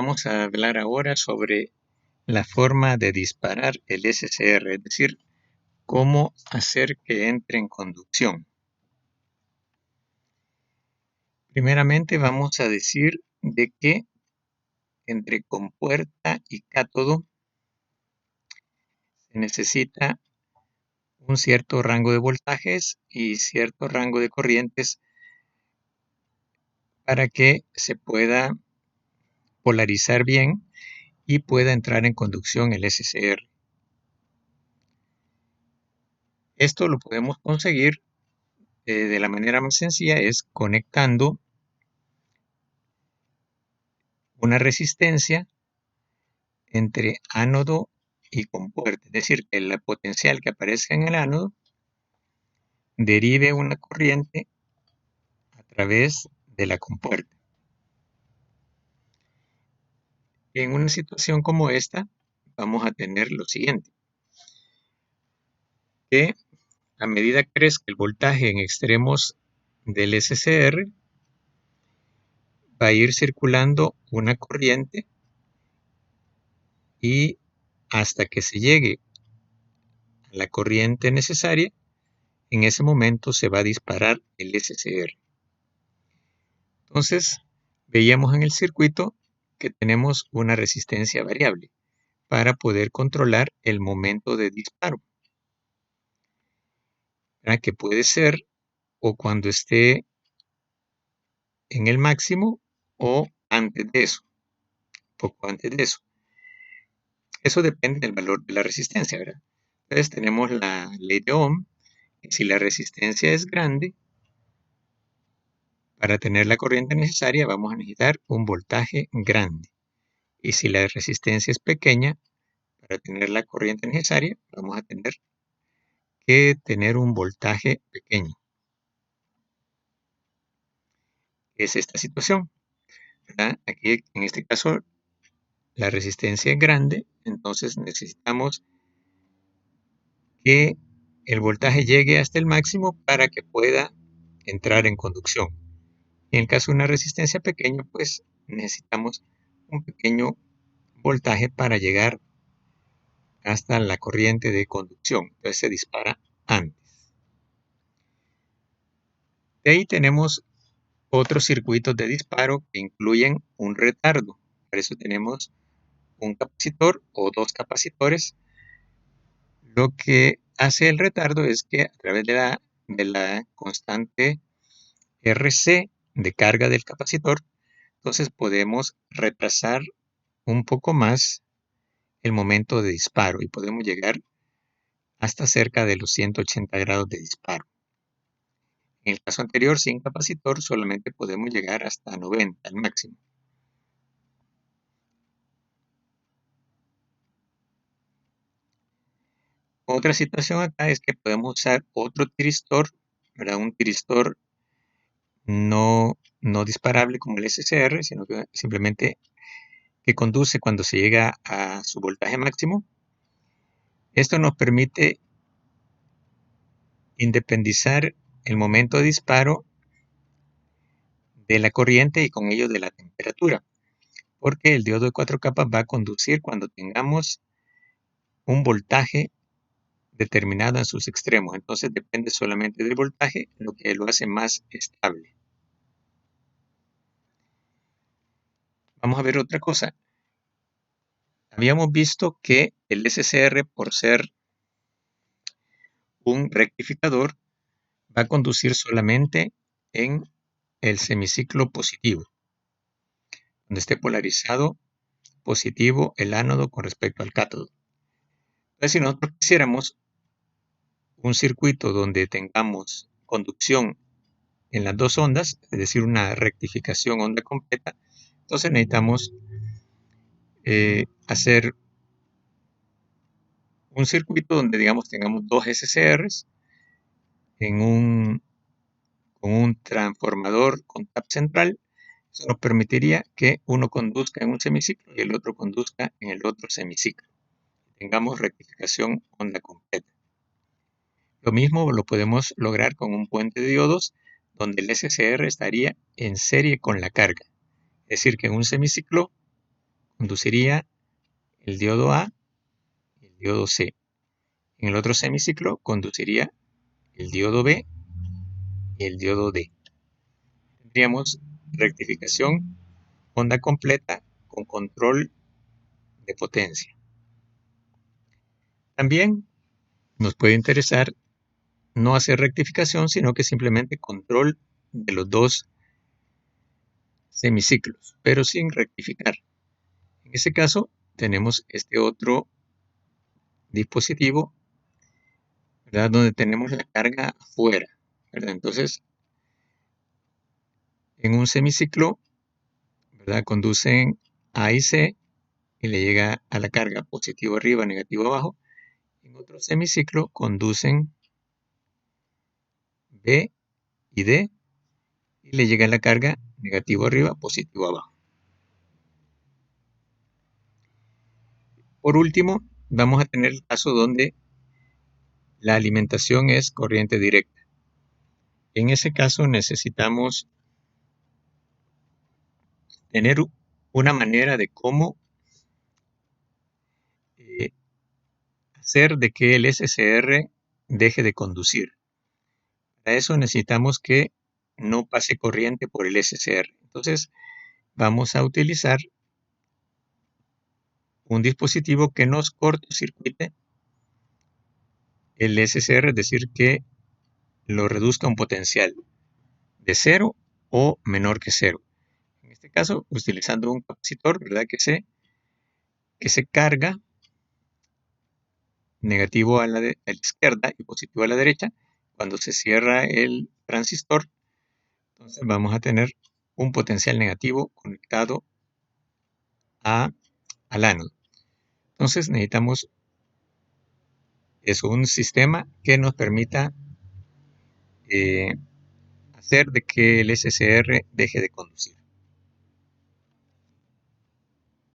Vamos a hablar ahora sobre la forma de disparar el SCR, es decir, cómo hacer que entre en conducción. Primeramente vamos a decir de que entre compuerta y cátodo se necesita un cierto rango de voltajes y cierto rango de corrientes para que se pueda polarizar bien y pueda entrar en conducción el SCR. Esto lo podemos conseguir de la manera más sencilla, es conectando una resistencia entre ánodo y compuerta, es decir, que la potencial que aparezca en el ánodo derive una corriente a través de la compuerta. En una situación como esta, vamos a tener lo siguiente, que a medida que crezca el voltaje en extremos del SCR, va a ir circulando una corriente y hasta que se llegue a la corriente necesaria, en ese momento se va a disparar el SCR. Entonces, veíamos en el circuito que tenemos una resistencia variable para poder controlar el momento de disparo, que puede ser o cuando esté en el máximo o antes de eso, poco antes de eso. Eso depende del valor de la resistencia, ¿verdad? Entonces tenemos la ley de Ohm, que si la resistencia es grande, para tener la corriente necesaria vamos a necesitar un voltaje grande. Y si la resistencia es pequeña, para tener la corriente necesaria vamos a tener que tener un voltaje pequeño. Es esta situación, ¿verdad? Aquí en este caso la resistencia es grande, entonces necesitamos que el voltaje llegue hasta el máximo para que pueda entrar en conducción. En el caso de una resistencia pequeña, pues necesitamos un pequeño voltaje para llegar hasta la corriente de conducción. Entonces se dispara antes. De ahí tenemos otros circuitos de disparo que incluyen un retardo. Para eso tenemos un capacitor o dos capacitores. Lo que hace el retardo es que a través de la constante RC de carga del capacitor, entonces podemos retrasar un poco más el momento de disparo y podemos llegar hasta cerca de los 180 grados de disparo. En el caso anterior, sin capacitor, solamente podemos llegar hasta 90 al máximo. Otra situación acá es que podemos usar otro tiristor, ¿verdad? Un tiristor no disparable como el SCR, sino que simplemente que conduce cuando se llega a su voltaje máximo. Esto nos permite independizar el momento de disparo de la corriente y con ello de la temperatura, porque el diodo de 4 capas va a conducir cuando tengamos un voltaje determinado en sus extremos. Entonces depende solamente del voltaje, lo que lo hace más estable. Vamos a ver otra cosa. Habíamos visto que el SCR, por ser un rectificador, va a conducir solamente en el semiciclo positivo, donde esté polarizado positivo el ánodo con respecto al cátodo. Entonces, si nosotros quisiéramos un circuito donde tengamos conducción en las dos ondas, es decir, una rectificación onda completa, entonces necesitamos hacer un circuito donde, digamos, tengamos dos SCRs con un transformador con tap central. Eso nos permitiría que uno conduzca en un semiciclo y el otro conduzca en el otro semiciclo. Tengamos rectificación onda completa. Lo mismo lo podemos lograr con un puente de diodos donde el SCR estaría en serie con la carga. Es decir, que en un semiciclo conduciría el diodo A y el diodo C. En el otro semiciclo conduciría el diodo B y el diodo D. Tendríamos rectificación onda completa con control de potencia. También nos puede interesar no hacer rectificación, sino que simplemente control de los dos semiciclos, pero sin rectificar. En ese caso, tenemos este otro dispositivo, ¿verdad? Donde tenemos la carga afuera, ¿verdad? Entonces, en un semiciclo, ¿verdad? Conducen A y C y le llega a la carga positivo arriba, negativo abajo. En otro semiciclo conducen B y D y le llega la carga negativo arriba, positivo abajo. Por último, vamos a tener el caso donde la alimentación es corriente directa. En ese caso necesitamos tener una manera de cómo hacer de que el SCR deje de conducir. Para eso necesitamos que no pase corriente por el SCR. Entonces vamos a utilizar un dispositivo que nos cortocircuite el SCR, es decir, que lo reduzca a un potencial de 0 o menor que 0. En este caso, utilizando un capacitor, ¿verdad? Que se carga negativo a la izquierda y positivo a la derecha. Cuando se cierra el transistor, entonces vamos a tener un potencial negativo conectado al ánodo. Entonces necesitamos un sistema que nos permita hacer de que el SCR deje de conducir.